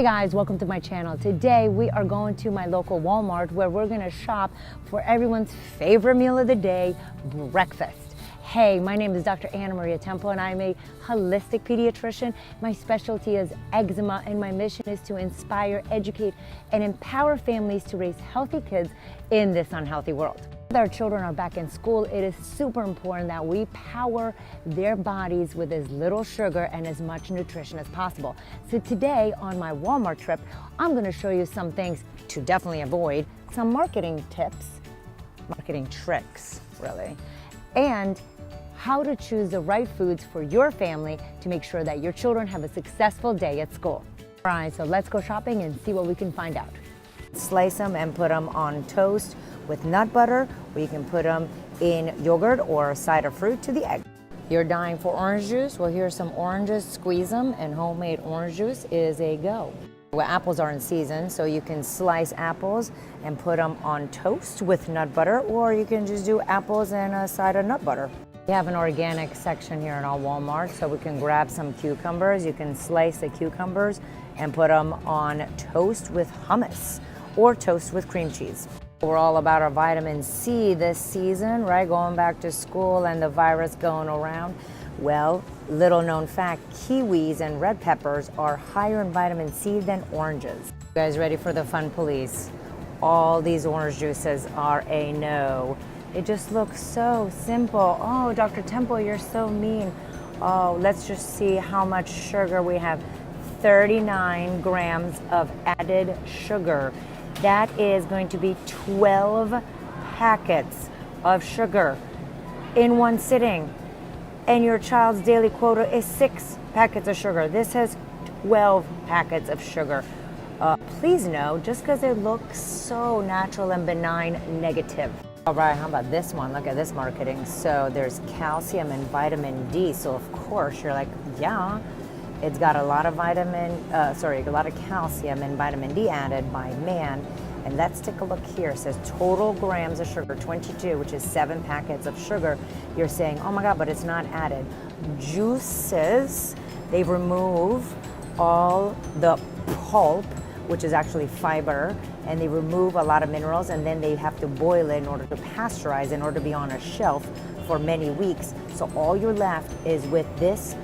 Hey guys, welcome to my channel. Today we are going to my local Walmart where we're gonna shop for everyone's favorite meal of the day, breakfast. Hey, my name is Dr. Anna Maria Temple and I'm a holistic pediatrician. My specialty is eczema and my mission is to inspire, educate, and empower families to raise healthy kids in this unhealthy world. Our children are back in school, it is super important that we power their bodies with as little sugar and as much nutrition as possible. So today on my Walmart trip, I'm going to show you some things to definitely avoid, some marketing tips, marketing tricks really, and how to choose the right foods for your family to make sure that your children have a successful day at school. All right, so let's go shopping and see what we can find out. Slice them and put them on toast with nut butter, or you can put them in yogurt or cider fruit to the egg. You're dying for orange juice? Well, here's some oranges, squeeze them, and homemade orange juice is a go. Well, apples are in season, so you can slice apples and put them on toast with nut butter, or you can just do apples and a side of nut butter. We have an organic section here in our Walmart, so we can grab some cucumbers. You can slice the cucumbers and put them on toast with hummus or toast with cream cheese. We're all about our vitamin C this season, right? Going back to school and the virus going around. Well, little known fact, kiwis and red peppers are higher in vitamin C than oranges. You guys ready for the fun police? All these orange juices are a no. It just looks so simple. Oh, Dr. Temple, you're so mean. Oh, let's just see how much sugar we have. 39 grams of added sugar. That is going to be 12 packets of sugar in one sitting. And your child's daily quota is 6 packets of sugar. This has 12 packets of sugar. Please know, just because it looks so natural and benign, negative. All right, how about this one? Look at this marketing. So there's calcium and vitamin D. So of course you're like, yeah, it's got a lot of a lot of calcium and vitamin D added by man. And let's take a look here. It says total grams of sugar, 22, which is 7 packets of sugar. You're saying, oh my God, but it's not added. Juices, they remove all the pulp, which is actually fiber, and they remove a lot of minerals, and then they have to boil it in order to pasteurize, in order to be on a shelf for many weeks. So all you're left is with this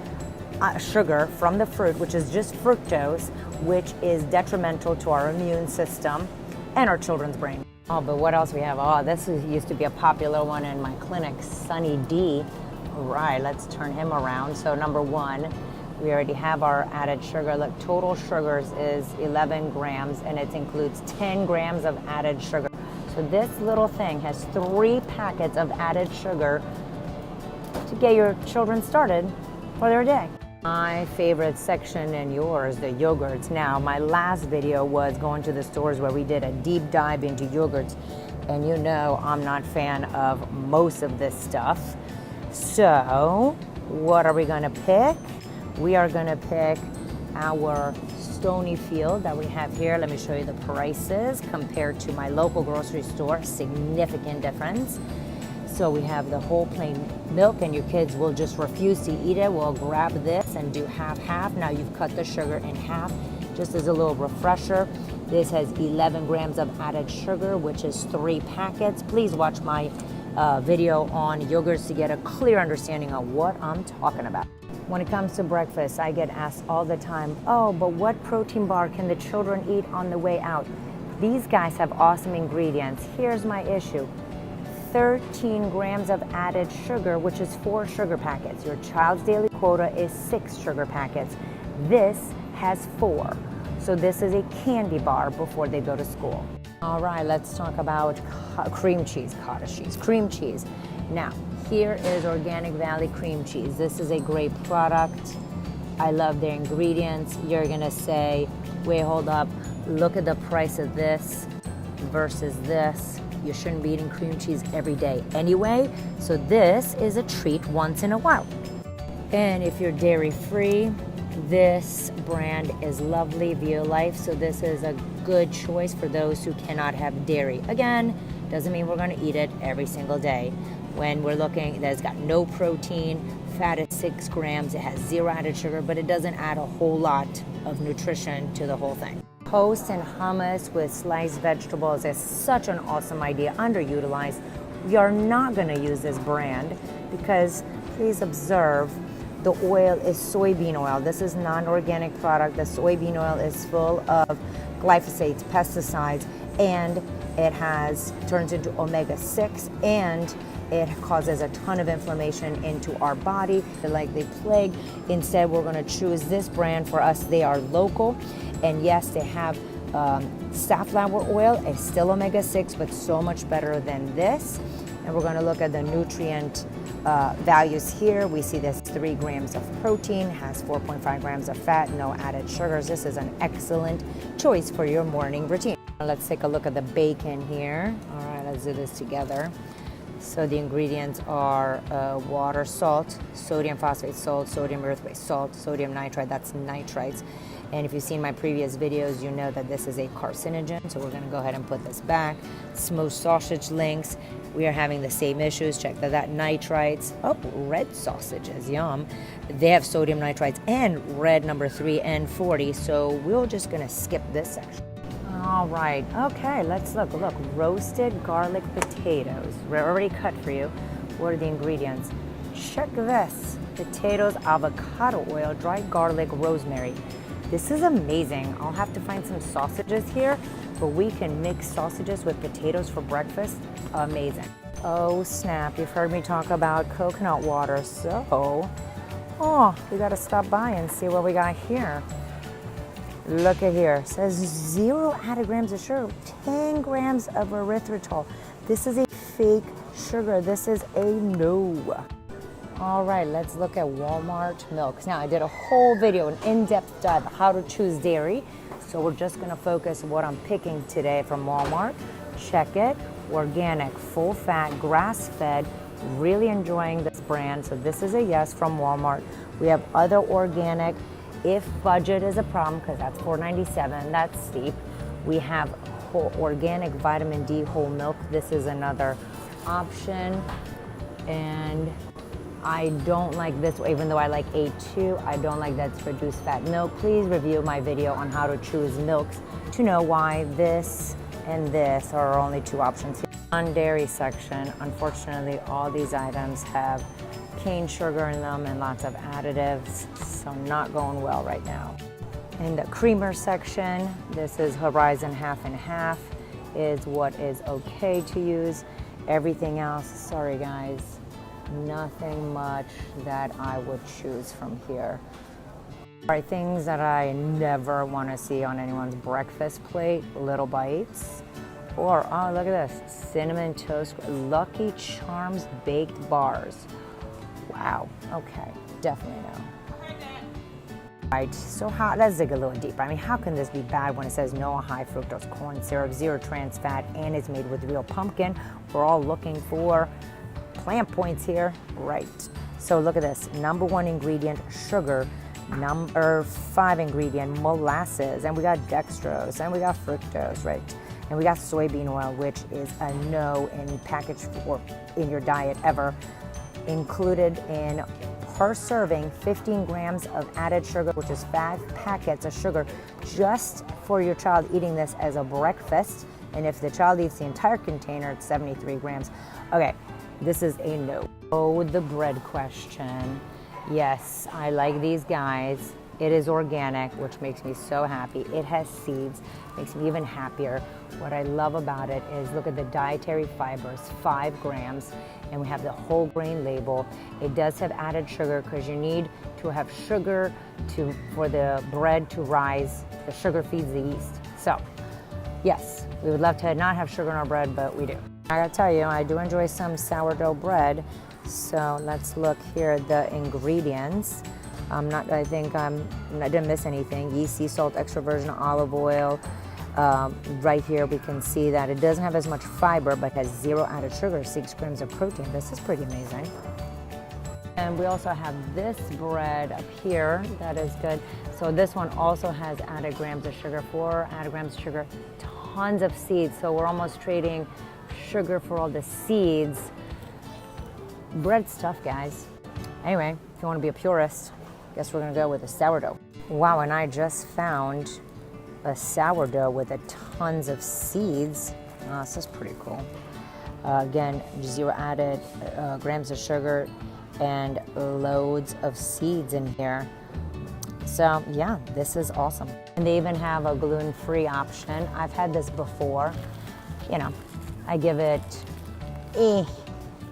sugar from the fruit, which is just fructose, which is detrimental to our immune system and our children's brain. Oh, but what else we have? Oh, used to be a popular one in my clinic, Sunny D. All right, let's turn him around. So number one, we already have our added sugar. Look, total sugars is 11 grams, and it includes 10 grams of added sugar. So this little thing has 3 packets of added sugar to get your children started for their day. My favorite section and yours, the yogurts. Now, my last video was going to the stores where we did a deep dive into yogurts, and you know I'm not a fan of most of this stuff. So, what are we gonna pick? We are gonna pick our Stonyfield that we have here. Let me show you the prices compared to my local grocery store. Significant difference. So we have the whole plain milk, and your kids will just refuse to eat it. We'll grab this and do half-half. Now you've cut the sugar in half, just as a little refresher. This has 11 grams of added sugar, which is 3 packets. Please watch my video on yogurts to get a clear understanding of what I'm talking about. When it comes to breakfast, I get asked all the time, oh, but what protein bar can the children eat on the way out? These guys have awesome ingredients. Here's my issue. 13 grams of added sugar, which is 4 sugar packets. Your child's daily quota is 6 sugar packets. This has 4. So this is a candy bar before they go to school. All right, let's talk about cream cheese, cottage cheese, cream cheese. Now, here is Organic Valley cream cheese. This is a great product. I love their ingredients. You're gonna say, wait, hold up, look at the price of this versus this. You shouldn't be eating cream cheese every day anyway, so this is a treat once in a while. And if you're dairy-free, this brand is lovely, Violife, so this is a good choice for those who cannot have dairy. Again, doesn't mean we're gonna eat it every single day. when we're looking, that it's got no protein, fat is 6 grams, it has 0 added sugar, but it doesn't add a whole lot of nutrition to the whole thing. Toast and hummus with sliced vegetables is such an awesome idea, underutilized. We are not going to use this brand because, please observe, the oil is soybean oil. This is non-organic product. The soybean oil is full of glyphosates, pesticides, and it turns into omega-6, and it causes a ton of inflammation into our body like the plague. Instead, we're going to choose this brand. For us, they are local, and yes, they have safflower oil. It's still omega-6, but so much better than this. And we're going to look at the nutrient values here. We see this 3 grams of protein, has 4.5 grams of fat, no added sugars. This is an excellent choice for your morning routine. Let's take a look at the bacon here. All right, let's do this together. So the ingredients are water, salt, sodium phosphate salt, sodium erythroate salt, sodium nitrite, that's nitrites. And if you've seen my previous videos, you know that this is a carcinogen, so we're gonna go ahead and put this back. Smoked sausage links, we are having the same issues. Check that nitrites. Oh, red sausages, yum. They have sodium nitrites and red number 3 and 40, so we're just gonna skip this section. All right, okay, let's look. Look, roasted garlic potatoes. We're already cut for you. What are the ingredients? Check this. Potatoes, avocado oil, dried garlic, rosemary. This is amazing. I'll have to find some sausages here, but we can mix sausages with potatoes for breakfast. Amazing. Oh snap, you've heard me talk about coconut water, so, we gotta stop by and see what we got here. Look at here, it says 0 added grams of sugar, 10 grams of erythritol. This is a fake sugar, this is a no. All right, let's look at Walmart milks. Now, I did a whole video, an in-depth dive of how to choose dairy. So we're just gonna focus on what I'm picking today from Walmart. Check it, organic, full fat, grass-fed, really enjoying this brand. So this is a yes from Walmart. We have other organic, if budget is a problem, because that's $4.97, that's steep. We have organic vitamin D whole milk. This is another option. And I don't like this, even though I like A2, I don't like that's reduced fat milk. Please review my video on how to choose milks to know why this and this are our only 2 options. On dairy section, unfortunately, all these items have cane sugar in them and lots of additives, so not going well right now. In the creamer section, this is Horizon half and half, is what is okay to use. Everything else, sorry guys, nothing much that I would choose from here. All right, things that I never want to see on anyone's breakfast plate, Little Bites. Or, oh, look at this, Cinnamon Toast, Lucky Charms baked bars. Wow, okay, definitely no. Right, so let's dig a little deeper. I mean, how can this be bad when it says no high fructose corn syrup, 0 trans fat, and it's made with real pumpkin? We're all looking for plant points here, right? So look at this, number 1 ingredient, sugar. Number 5 ingredient, molasses. And we got dextrose, and we got fructose, right? And we got soybean oil, which is a no in package or in your diet ever. Included in per serving 15 grams of added sugar, which is 5 packets of sugar just for your child eating this as a breakfast. And if the child eats the entire container, it's 73 grams. Okay, this is a no. Oh, the bread question. Yes, I like these guys. It is organic, which makes me so happy. It has seeds, makes me even happier. What I love about it is, look at the dietary fibers, 5 grams, and we have the whole grain label. It does have added sugar because you need to have sugar for the bread to rise. The sugar feeds the yeast. So, yes, we would love to not have sugar in our bread, but we do. I gotta tell you, I do enjoy some sourdough bread. So let's look here at the ingredients. I didn't miss anything. Yeast, sea salt, extra virgin olive oil. Right here we can see that it doesn't have as much fiber, but has 0 added sugar, 6 grams of protein. This is pretty amazing. And we also have this bread up here that is good. So this one also has added grams of sugar, 4 added grams of sugar, tons of seeds. So we're almost trading sugar for all the seeds. bread stuff, guys. Anyway, if you want to be a purist, guess we're gonna go with a sourdough. Wow, and I just found a sourdough with a tons of seeds. Oh, this is pretty cool. Again, 0 added grams of sugar and loads of seeds in here. So yeah, this is awesome. And they even have a gluten-free option. I've had this before. You know, I give it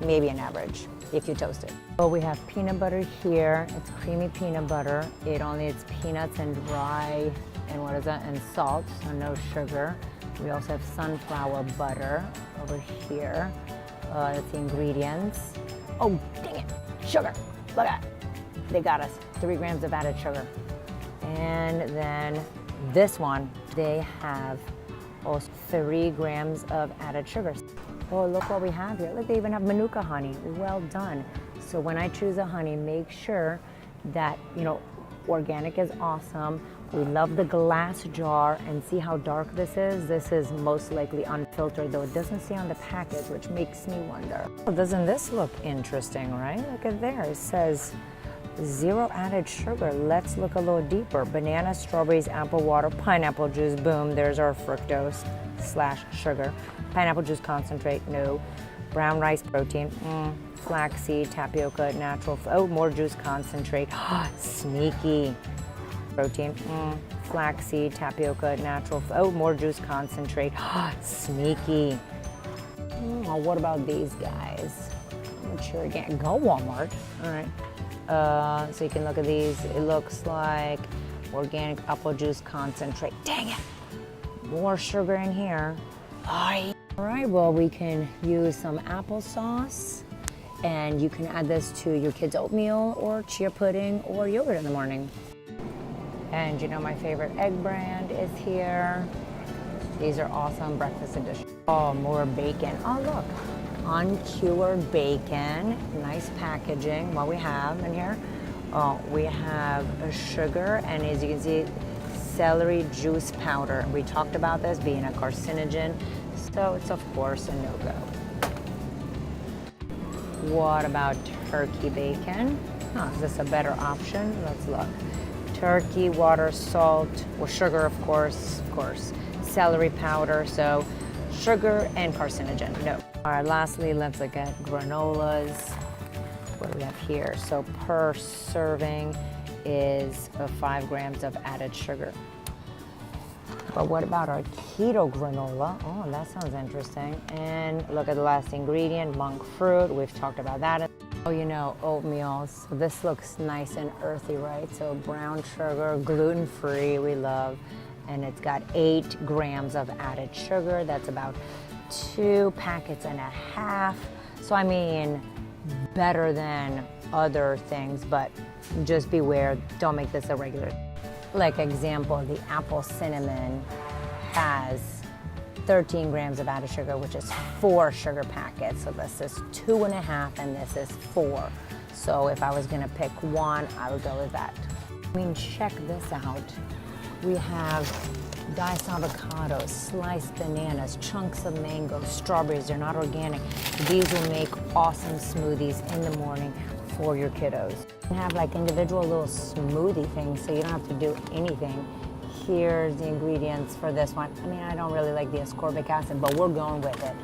maybe an average if you toast it. So we have peanut butter here. It's creamy peanut butter. It only needs peanuts and dry, and what is that? And salt, so no sugar. We also have sunflower butter over here. That's the ingredients. Oh, dang it, sugar. Look at that. They got us 3 grams of added sugar. And then this one, they have also 3 grams of added sugar. Oh, look what we have here. Look, they even have Manuka honey. Well done. So when I choose a honey, make sure that, you know, organic is awesome. We love the glass jar, and see how dark this is? This is most likely unfiltered, though it doesn't say on the package, which makes me wonder. Well, doesn't this look interesting, right? Look at there, it says 0 added sugar. Let's look a little deeper. Banana, strawberries, apple water, pineapple juice, boom, there's our fructose / sugar. Pineapple juice concentrate, no. Brown rice protein, flaxseed, tapioca, natural, oh, more juice concentrate, sneaky. Protein, flaxseed, tapioca, natural, oh, more juice concentrate, sneaky. Well, what about these guys? I'm not sure again, go Walmart, all right. So you can look at these, it looks like organic apple juice concentrate. Dang it, more sugar in here. All right, well, we can use some applesauce, and you can add this to your kids' oatmeal or chia pudding or yogurt in the morning. And you know, my favorite egg brand is here. These are awesome breakfast edition. Oh, more bacon. Oh, look, uncured bacon. Nice packaging. What we have in here? Oh, we have a sugar, and as you can see, celery juice powder. We talked about this being a carcinogen, so it's of course a no-go. What about turkey bacon? Oh, is this a better option? Let's look. Turkey, water, salt, well, sugar, of course, celery powder, so sugar and carcinogen, no. All right, lastly, let's look at granolas. What do we have here? So per serving is 5 grams of added sugar. But what about our keto granola? Oh, that sounds interesting. And look at the last ingredient, monk fruit. We've talked about that. Oh, you know, oatmeal. So this looks nice and earthy, right? So brown sugar, gluten-free, we love. And it's got 8 grams of added sugar. That's about 2.5 packets. So I mean, better than other things, but just beware, don't make this a regular. Like example, the apple cinnamon has 13 grams of added sugar, which is 4 sugar packets. So this is 2.5 and this is 4. So if I was gonna pick one, I would go with that. I mean, check this out. We have diced avocados, sliced bananas, chunks of mango, strawberries. They're not organic. These will make awesome smoothies in the morning for your kiddos. You can have like individual little smoothie things, so you don't have to do anything. Here's the ingredients for this one. I mean, I don't really like the ascorbic acid, but we're going with it.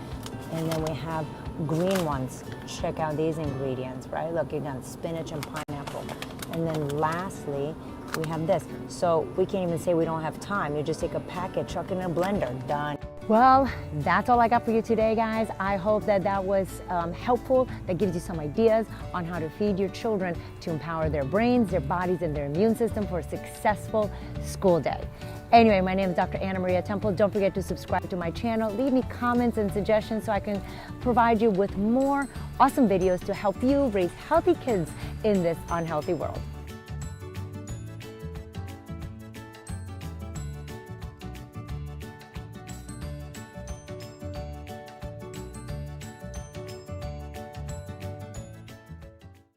And then we have green ones. Check out these ingredients, right? Look, you got spinach and pineapple. And then lastly, we have this. So we can't even say we don't have time. You just take a packet, chuck it in a blender, done. Well, that's all I got for you today, guys. I hope that that was helpful. That gives you some ideas on how to feed your children to empower their brains, their bodies, and their immune system for a successful school day. Anyway, my name is Dr. Anna Maria Temple. Don't forget to subscribe to my channel. Leave me comments and suggestions so I can provide you with more awesome videos to help you raise healthy kids in this unhealthy world.